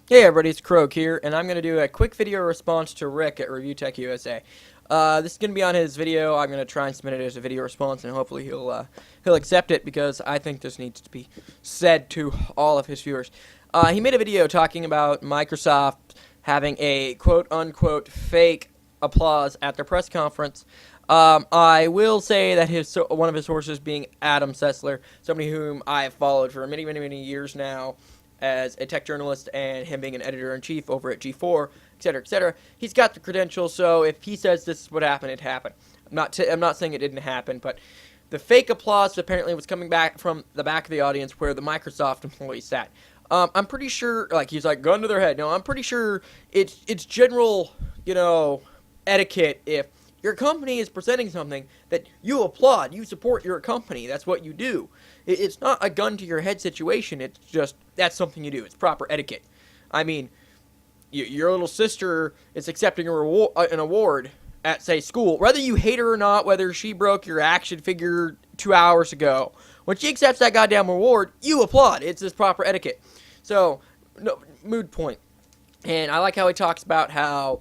Hey everybody, it's Croak here, and I'm going to do a quick video response to Rick at Review Tech USA. This is going to be on his video. I'm going to try and submit it as a video response, and hopefully he'll accept it, because I think this needs to be said to all of his viewers. He made a video talking about Microsoft having a quote-unquote fake applause at their press conference. I will say that one of his sources being Adam Sessler, somebody whom I have followed for many years now, as a tech journalist, and him being an editor-in-chief over at G4, etc., etc. He's got the credentials, so if he says this is what happened, it happened. I'm not saying it didn't happen, but the fake applause apparently was coming back from the back of the audience where the Microsoft employees sat. I'm pretty sure, like, he's like, gun to their head. No, I'm pretty sure it's general, etiquette if your company is presenting something that you applaud, you support your company. That's what you do. It's not a gun to your head situation. It's just, that's something you do. It's proper etiquette. I mean, your little sister is accepting an award at, say, school. Whether you hate her or not, whether she broke your action figure 2 hours ago, when she accepts that goddamn award, you applaud. It's this proper etiquette. So, no, mood point. And I like how he talks about how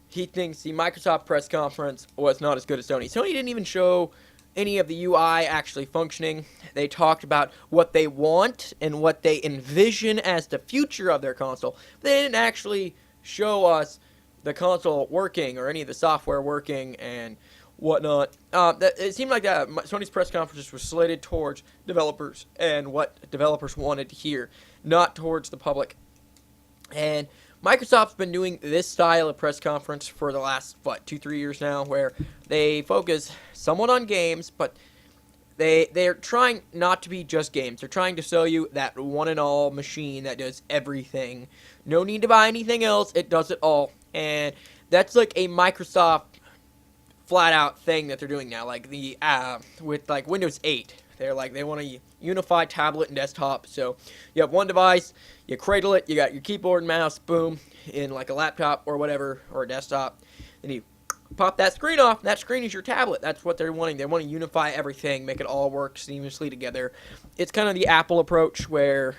he thinks the Microsoft press conference was not as good as Sony. Sony didn't even show any of the UI actually functioning. They talked about what they want and what they envision as the future of their console. They didn't actually show us the console working or any of the software working and whatnot. It seemed like that Sony's press conferences were slated towards developers and what developers wanted to hear, not towards the public. And Microsoft's been doing this style of press conference for the last, 2-3 years now, where they focus somewhat on games, but they're trying not to be just games. They're trying to sell you that one-and-all machine that does everything. No need to buy anything else. It does it all. And that's like a Microsoft flat-out thing that they're doing now, like with like Windows 8. They want a unified tablet and desktop. So you have one device, you cradle it, you got your keyboard and mouse, boom, in like a laptop or whatever, or a desktop. Then you pop that screen off, and that screen is your tablet. That's what they're wanting. They want to unify everything, make it all work seamlessly together. It's kind of the Apple approach where,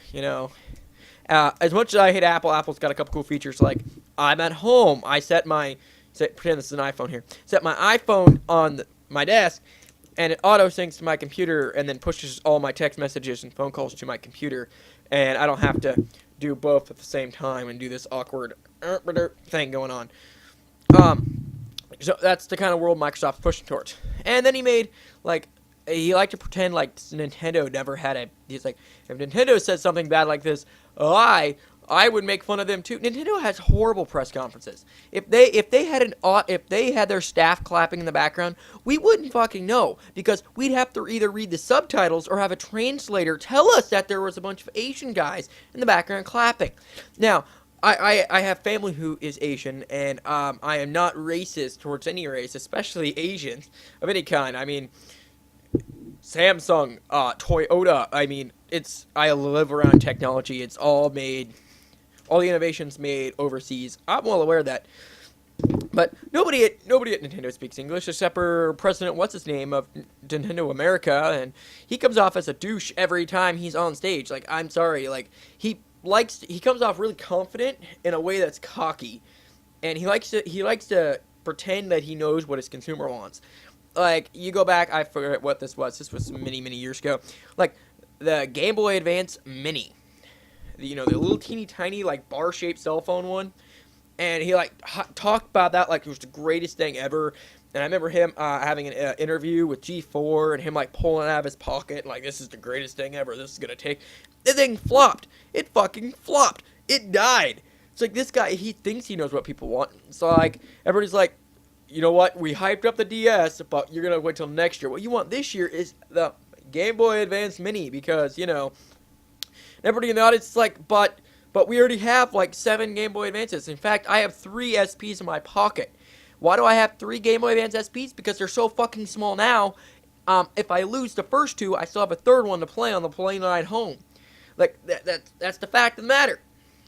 as much as I hate Apple, Apple's got a couple cool features, like I'm at home. I pretend this is an iPhone here. Set my iPhone on my desk, and it auto-syncs to my computer and then pushes all my text messages and phone calls to my computer. And I don't have to do both at the same time and do this awkward thing going on. So that's the kind of world Microsoft's pushing towards. And then he liked to pretend like Nintendo never had he's like, if Nintendo says something bad like this, I would make fun of them too. Nintendo has horrible press conferences. If they had their staff clapping in the background, we wouldn't fucking know, because we'd have to either read the subtitles or have a translator tell us that there was a bunch of Asian guys in the background clapping. Now, I have family who is Asian, and I am not racist towards any race, especially Asians of any kind. I mean, Samsung, Toyota. I mean, I live around technology. It's all the innovations made overseas. I'm well aware of that. But nobody at Nintendo speaks English except for President what's-his-name of Nintendo America, and he comes off as a douche every time he's on stage. Like, I'm sorry, like, he comes off really confident in a way that's cocky, and he likes to pretend that he knows what his consumer wants. Like, you go back, I forget what this was. This was many years ago. Like, the Game Boy Advance Mini. The little teeny tiny, like, bar-shaped cell phone one. And he, talked about that like it was the greatest thing ever. And I remember him having an interview with G4 and him, pulling it out of his pocket, like, this is the greatest thing ever. This is going to take... The thing flopped. It fucking flopped. It died. It's like, this guy, he thinks he knows what people want. So, everybody's like, you know what? We hyped up the DS, but you're going to wait till next year. What you want this year is the Game Boy Advance Mini, because, everybody in the audience is like, but we already have 7 Game Boy Advances. In fact, I have 3 SPs in my pocket. Why do I have 3 Game Boy Advance SPs? Because they're so fucking small now. If I lose the first 2, I still have a third one to play on the plane ride home. Like, that's the fact of the matter.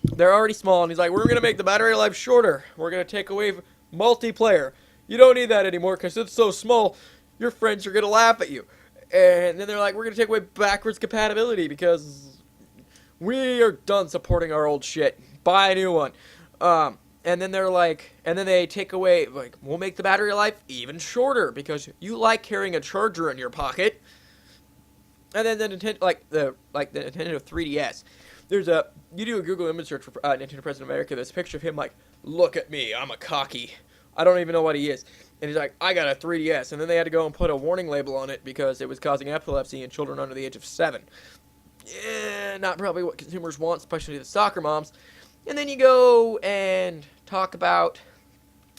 They're already small, and he's like, we're going to make the battery life shorter. We're going to take away multiplayer. You don't need that anymore because it's so small, your friends are going to laugh at you. And then they're like, we're going to take away backwards compatibility because we are done supporting our old shit. buy a new one. And then they're like, and then they take away, like, we'll make the battery life even shorter because you like carrying a charger in your pocket. And then the Nintendo, like the Nintendo 3DS, you do a Google image search for Nintendo President of America, there's a picture of him like, look at me, I'm a cocky, I don't even know what he is. And he's like, I got a 3DS. And then they had to go and put a warning label on it because it was causing epilepsy in children under the age of 7. Yeah, not probably what consumers want, especially the soccer moms. And then you go and talk about,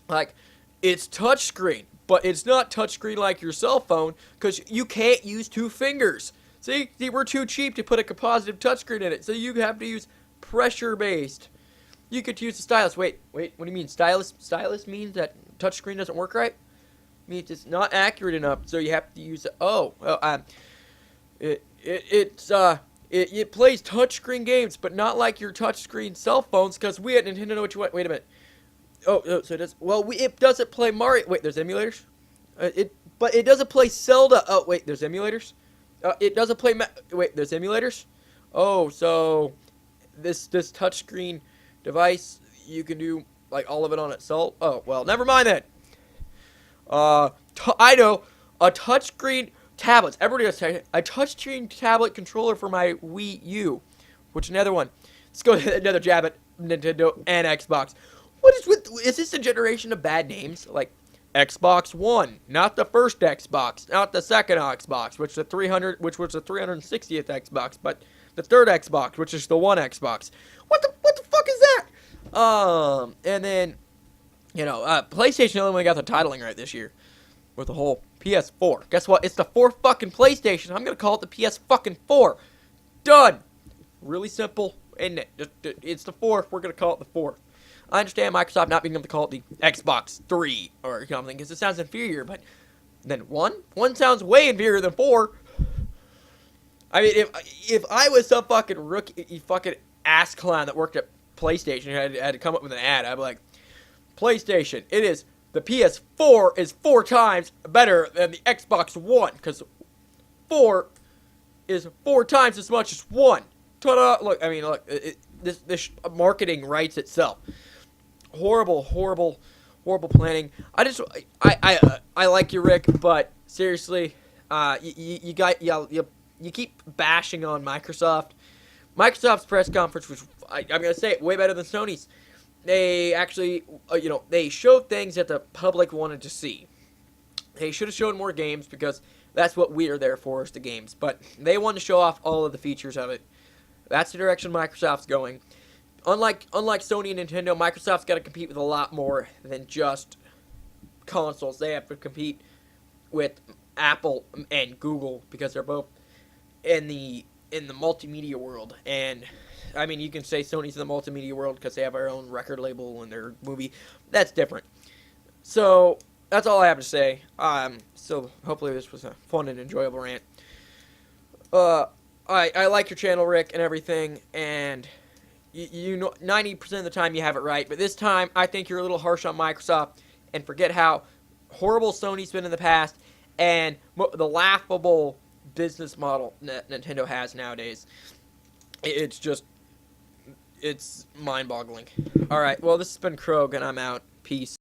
like, it's touchscreen, but it's not touchscreen like your cell phone because you can't use 2 fingers. See, we're too cheap to put a capacitive touchscreen in it, so you have to use pressure-based. You could use the stylus. Wait, what do you mean? Stylus? Stylus means that touchscreen doesn't work right? It means it's not accurate enough, so you have to use it. It plays touchscreen games, but not like your touchscreen cell phones, because we at Nintendo know what you want. Wait a minute. So it does. Well, it doesn't play Mario. Wait, there's emulators. But it doesn't play Zelda. Oh, wait, there's emulators. It doesn't play. Wait, there's emulators. Oh, so this touchscreen device, you can do like all of it on itself. Oh, well, never mind then. I know a touchscreen tablets. Everybody does a touchscreen tablet controller for my wiiu, which another one. Let's go another jab at Nintendo and Xbox. Is this a generation of bad names? Like Xbox One, not the first Xbox, not the second Xbox, which was the 360th Xbox, but the third Xbox, which is the one Xbox. What the fuck is that? And then, PlayStation only got the titling right this year with the whole PS4. Guess what? It's the 4th fucking PlayStation. I'm gonna call it the PS fucking 4. Done. Really simple, isn't it? It's the 4th. We're gonna call it the 4th. I understand Microsoft not being able to call it the Xbox 3 or something because it sounds inferior, but then 1 sounds way inferior than 4. I mean, if I was some fucking rookie, fucking ass clown that worked at PlayStation and had to come up with an ad, I'd be like, PlayStation, the PS4 is 4 times better than the Xbox One because 4 is 4 times as much as 1. Ta-da! Look, this marketing writes itself. Horrible planning. I like you, Rick, but seriously, you keep bashing on Microsoft. Microsoft's press conference was, I'm gonna say it, way better than Sony's. They actually, they showed things that the public wanted to see. They should have shown more games because that's what we are there for, is the games. But they wanted to show off all of the features of it. That's the direction Microsoft's going. Unlike Sony and Nintendo, Microsoft's got to compete with a lot more than just consoles. They have to compete with Apple and Google because they're both in the multimedia world. And I mean, you can say Sony's in the multimedia world because they have their own record label and their movie. That's different. So that's all I have to say. So hopefully this was a fun and enjoyable rant. I like your channel, Rick, and everything, and you know 90% of the time you have it right, but this time I think you're a little harsh on Microsoft, and forget how horrible Sony's been in the past, and the laughable business model that Nintendo has nowadays. It's mind-boggling. Alright, well, this has been Krog, and I'm out. Peace.